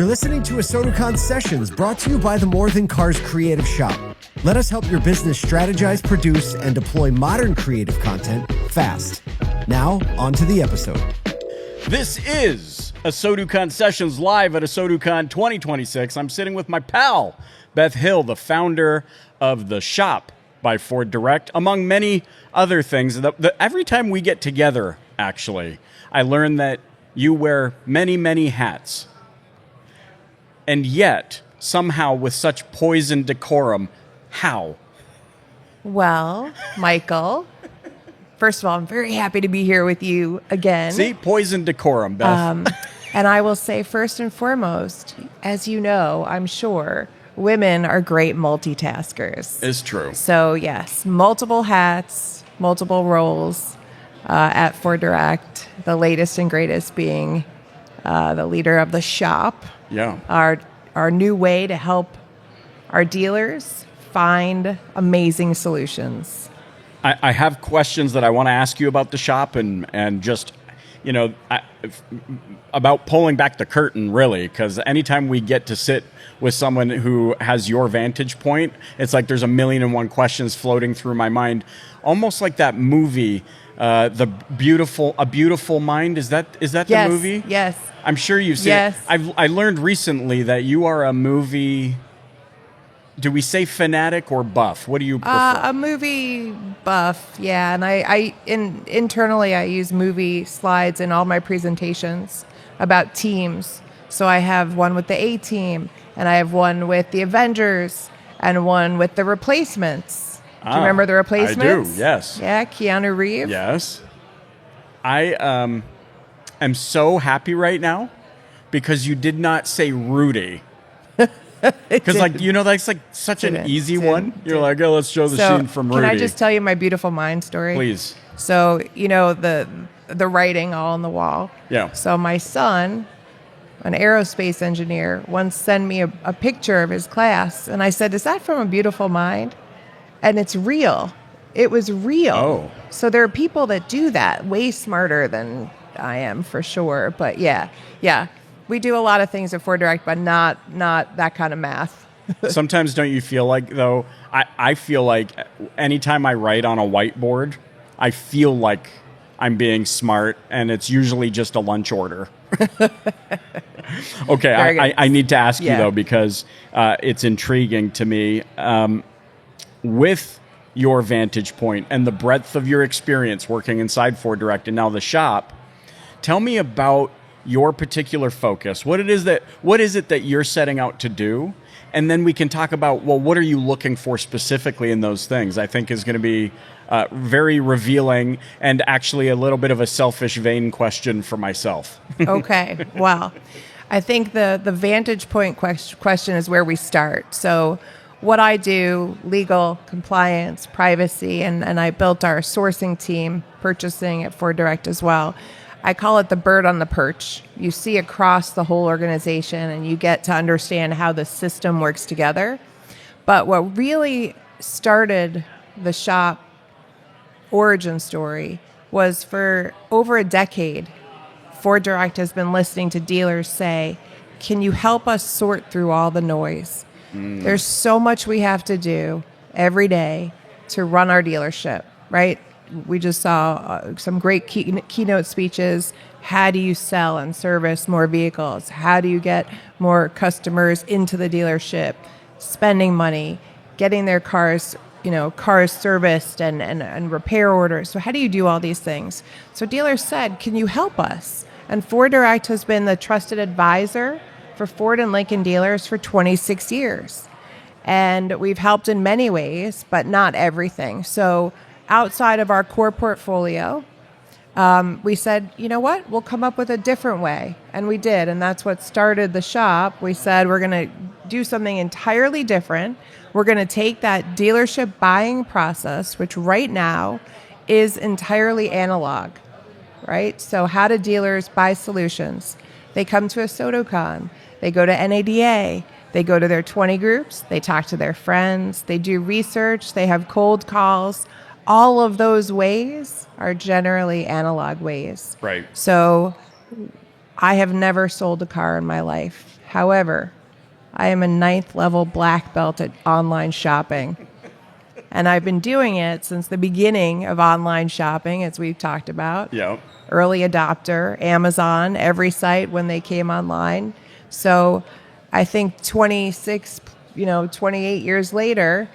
You're listening to ASOTU CON Sessions, brought to you by the More Than Cars creative shop. Let us help your business strategize, produce, and deploy modern creative content fast. Now, on to the episode. This is ASOTU CON Sessions live at ASOTU CON 2026. I'm sitting with my pal, Beth Hill, the founder of The Shop by Ford Direct, among many other things. Every time we get together, actually, I learn that you wear many, many hats. And yet, somehow, with such poise and decorum, how? Well, Michael, first of all, I'm very happy to be here with you again. See, poise and decorum, Beth. And I will say, first and foremost, as you know, I'm sure, women are great multitaskers. It's true. So, yes, multiple hats, multiple roles at Ford Direct, the latest and greatest being the leader of The Shop. Yeah. Our new way to help our dealers find amazing solutions. I have questions that I want to ask you about The Shop and just, you know, about pulling back the curtain, really, because anytime we get to sit with someone who has your vantage point, it's like there's a million and one questions floating through my mind, almost like that movie, A Beautiful Mind. Is that the movie? Yes. I'm sure you've seen it. I learned recently that you are a movie. Do we say fanatic or buff? What do you prefer? A movie buff, yeah. And internally, I use movie slides in all my presentations about teams. So I have one with the A-Team, and I have one with the Avengers, and one with the Replacements. Do you remember the Replacements? I do, yes. Yeah, Keanu Reeves. Yes. I am so happy right now because you did not say Rudy. Because, like, you know, that's like such an easy one. You're like, oh, let's show the scene from Rudy. Can I just tell you my beautiful mind story? Please. So, you know, the writing all on the wall. Yeah. So my son, an aerospace engineer, once sent me a picture of his class, and I said, is that from A Beautiful Mind? And it's real. It was real. Oh. So there are people that do that way smarter than I am, for sure. But yeah. We do a lot of things at Ford Direct, but not that kind of math. Sometimes don't you feel like, though, I feel like anytime I write on a whiteboard, I feel like I'm being smart, and it's usually just a lunch order. Okay, I need to ask you, though, because it's intriguing to me. With your vantage point and the breadth of your experience working inside Ford Direct and now The Shop, tell me about your particular focus. What is it that you're setting out to do? And then we can talk about, well, what are you looking for specifically in those things? I think is going to be very revealing and actually a little bit of a selfish, vain question for myself. Okay. Well, I think the vantage point question is where we start. So what I do, legal, compliance, privacy, and I built our sourcing team, purchasing at Ford Direct as well. I call it the bird on the perch. You see across the whole organization and you get to understand how the system works together. But what really started The Shop origin story was for over a decade, Ford Direct has been listening to dealers say, can you help us sort through all the noise? There's so much we have to do every day to run our dealership, right? We just saw some great keynote speeches. How do you sell and service more vehicles? How do you get more customers into the dealership, spending money, getting their cars serviced and repair orders? So how do you do all these things? So dealers said, can you help us? And Ford Direct has been the trusted advisor for Ford and Lincoln dealers for 26 years. And we've helped in many ways, but not everything. So outside of our core portfolio, we said, you know what, we'll come up with a different way. And we did. And that's what started The Shop. We said, we're going to do something entirely different. We're going to take that dealership buying process, which right now is entirely analog, right? So how do dealers buy solutions? They come to ASOTU CON. They go to NADA. They go to their 20 groups. They talk to their friends. They do research. They have cold calls. All of those ways are generally analog ways. Right. So I have never sold a car in my life. However, I am a 9th level black belt at online shopping. And I've been doing it since the beginning of online shopping, as we've talked about. Yeah. Early adopter, Amazon, every site when they came online. So I think 28 years later,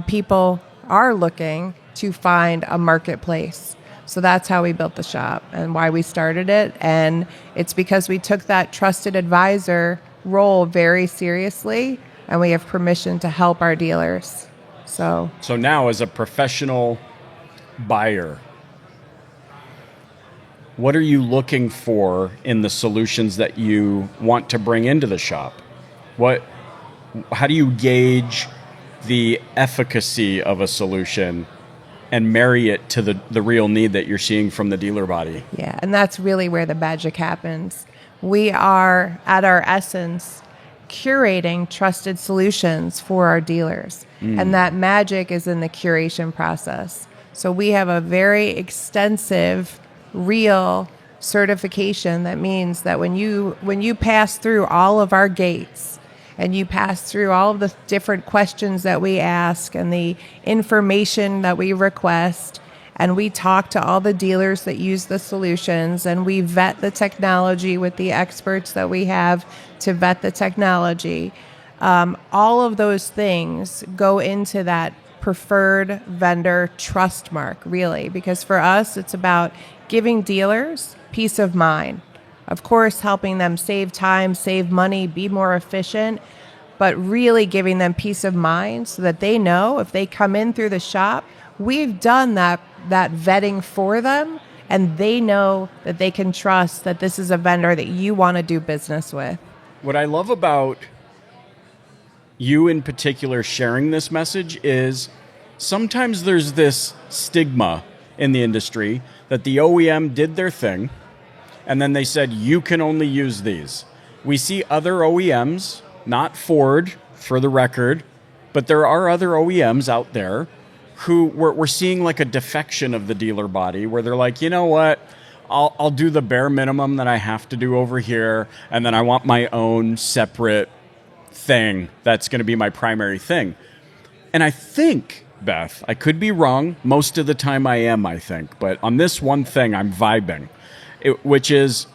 people are looking to find a marketplace. So that's how we built the shop and why we started it. And it's because we took that trusted advisor role very seriously, and we have permission to help our dealers. So now, as a professional buyer, what are you looking for in the solutions that you want to bring into the shop? How do you gauge the efficacy of a solution and marry it to the real need that you're seeing from the dealer body? Yeah, and that's really where the magic happens. We are, at our essence, curating trusted solutions for our dealers. And that magic is in the curation process. So we have a very extensive, real certification that means that when you pass through all of our gates and you pass through all of the different questions that we ask and the information that we request, and we talk to all the dealers that use the solutions, and we vet the technology with the experts that we have to vet the technology. All of those things go into that preferred vendor trust mark, really, because for us, it's about giving dealers peace of mind. Of course, helping them save time, save money, be more efficient, but really giving them peace of mind so that they know if they come in through the shop, we've done that vetting for them, and they know that they can trust that this is a vendor that you want to do business with. What I love about you in particular sharing this message is sometimes there's this stigma in the industry that the OEM did their thing and then they said, you can only use these. We see other OEMs, not Ford for the record, but there are other OEMs out there who we're seeing like a defection of the dealer body where they're like, you know what? I'll do the bare minimum that I have to do over here, and then I want my own separate thing that's going to be my primary thing. And I think, Beth, I could be wrong. Most of the time I am, I think. But on this one thing, I'm vibing, which is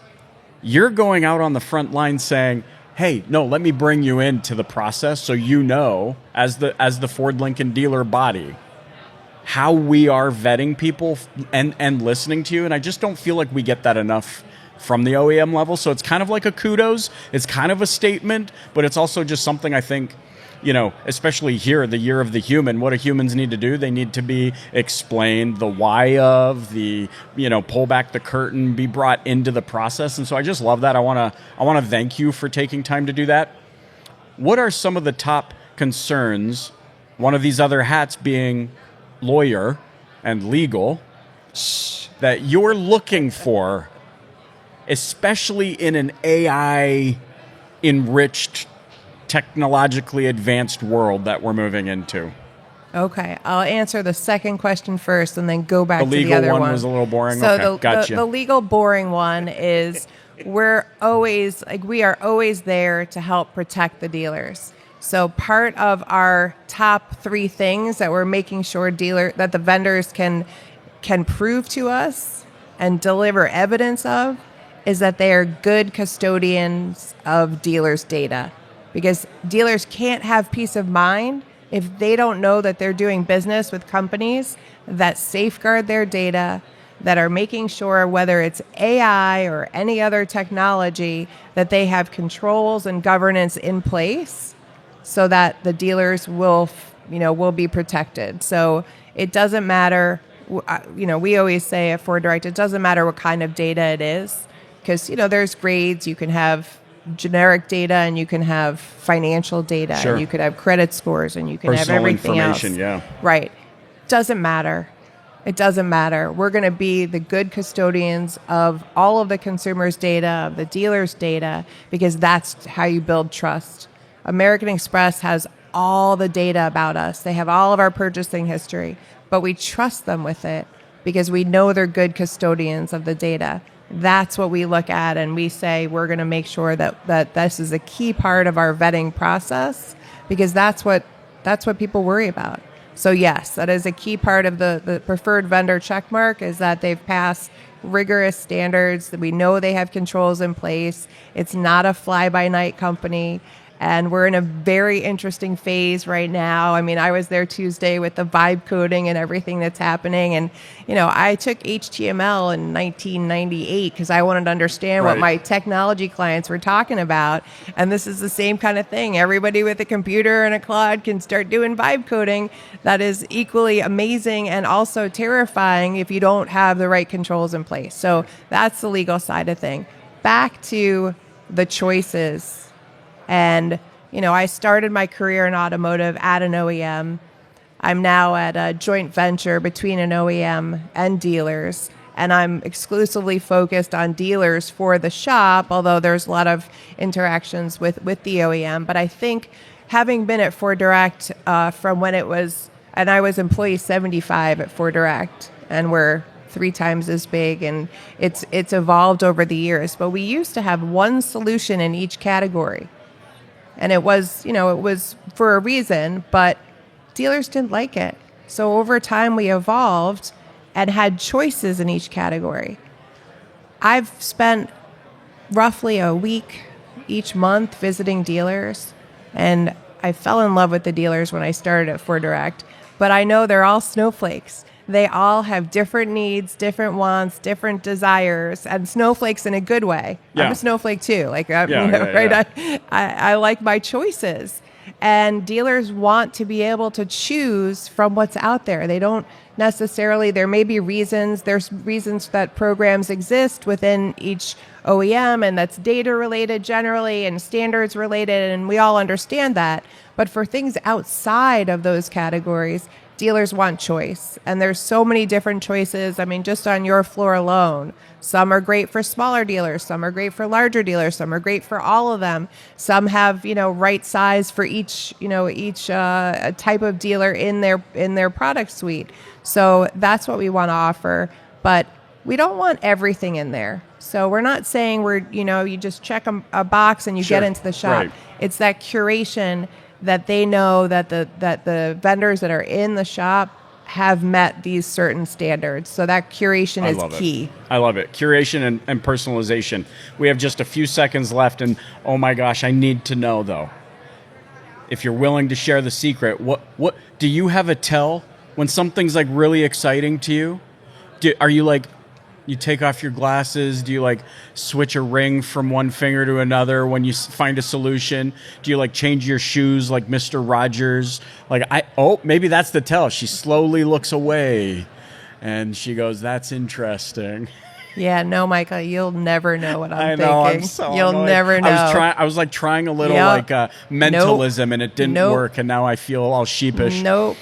you're going out on the front line saying, hey, no, let me bring you into the process so you know, as the Ford Lincoln dealer body, how we are vetting people and listening to you. And I just don't feel like we get that enough from the OEM level. So it's kind of like a kudos. It's kind of a statement, but it's also just something I think, especially here, the year of the human, what do humans need to do? They need to be explained, the why of, the, pull back the curtain, be brought into the process. And so I just love that. I want to thank you for taking time to do that. What are some of the top concerns, one of these other hats being lawyer and legal, that you're looking for, especially in an AI enriched, technologically advanced world that we're moving into? Okay, I'll answer the second question first and then go back to the other one. The legal one was a little boring. So okay, gotcha. The legal boring one is we are always there to help protect the dealers. So part of our top 3 things that we're making sure that the vendors can prove to us and deliver evidence of is that they are good custodians of dealers' data. Because dealers can't have peace of mind if they don't know that they're doing business with companies that safeguard their data, that are making sure, whether it's AI or any other technology, that they have controls and governance in place so that the dealers will be protected. So it doesn't matter, we always say at Ford Direct, it doesn't matter what kind of data it is, because, there's grades. You can have generic data and you can have financial data. Sure. And you could have credit scores and you can Personal have everything else. Yeah. Right. Doesn't matter. It doesn't matter. We're going to be the good custodians of all of the consumer's data, of the dealer's data, because that's how you build trust. American Express has all the data about us. They have all of our purchasing history, but we trust them with it because we know they're good custodians of the data. that's what we look at, and we say we're going to make sure that this is a key part of our vetting process, because that's what people worry about. So yes, that is a key part of the preferred vendor checkmark, is that they've passed rigorous standards, that we know they have controls in place. It's not a fly-by-night company. And we're in a very interesting phase right now. I mean, I was there Tuesday with the vibe coding and everything that's happening. And, I took HTML in 1998 because I wanted to understand what my technology clients were talking about. And this is the same kind of thing. Everybody with a computer and a cloud can start doing vibe coding. That is equally amazing and also terrifying if you don't have the right controls in place. So that's the legal side of thing. Back to the choices. And, I started my career in automotive at an OEM. I'm now at a joint venture between an OEM and dealers. And I'm exclusively focused on dealers for the shop, although there's a lot of interactions with the OEM. But I think having been at Ford Direct from when it was, and I was employee 75 at Ford Direct, and we're 3 times as big, and it's evolved over the years. But we used to have one solution in each category. And it was for a reason, but dealers didn't like it. So over time, we evolved and had choices in each category. I've spent roughly a week each month visiting dealers, and I fell in love with the dealers when I started at Ford Direct. But I know they're all snowflakes. They all have different needs, different wants, different desires, and snowflakes in a good way. Yeah. I'm a snowflake too. I like my choices. And dealers want to be able to choose from what's out there. They don't necessarily, there may be reasons, there's reasons that programs exist within each OEM, and that's data related generally and standards related, and we all understand that. But for things outside of those categories, dealers want choice, and there's so many different choices. I mean, just on your floor alone, some are great for smaller dealers, some are great for larger dealers, some are great for all of them. Some have, right size for each type of dealer in their product suite. So that's what we want to offer, but we don't want everything in there. So we're not saying you just check a box and you get into the shop. Right. It's that curation that they know that the vendors that are in the shop have met these certain standards. So that curation is key. I love it. Curation and personalization. We have just a few seconds left, and oh my gosh, I need to know though, if you're willing to share the secret, what do you have a tell when something's like really exciting to you? Are you like, you take off your glasses? Do you like switch a ring from one finger to another when you find a solution? Do you like change your shoes like Mr. Rogers? Maybe that's the tell. She slowly looks away and she goes, "That's interesting." Yeah, no, Michael, you'll never know what I'm thinking. I'm so you'll annoyed. never know. I was like trying a little mentalism, and it didn't work, and now I feel all sheepish. Nope.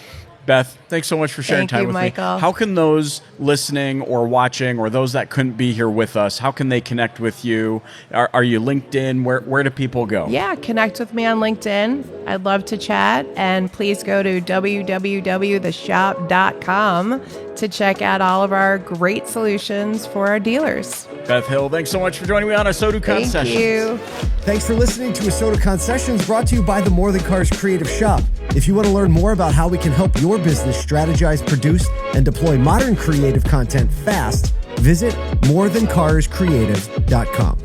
Beth, thanks so much for sharing time with Michael. me. How can those listening or watching, or those that couldn't be here with us, how can they connect with you? Are you LinkedIn? Where do people go? Yeah, connect with me on LinkedIn. I'd love to chat. And please go to www.theshop.com to check out all of our great solutions for our dealers. Beth Hill, thanks so much for joining me on ASOTU CON Sessions. Thank you. Thanks for listening to ASOTU CON Sessions, brought to you by the More Than Cars Creative Shop. If you want to learn more about how we can help your business strategize, produce, and deploy modern creative content fast, visit morethancarscreative.com.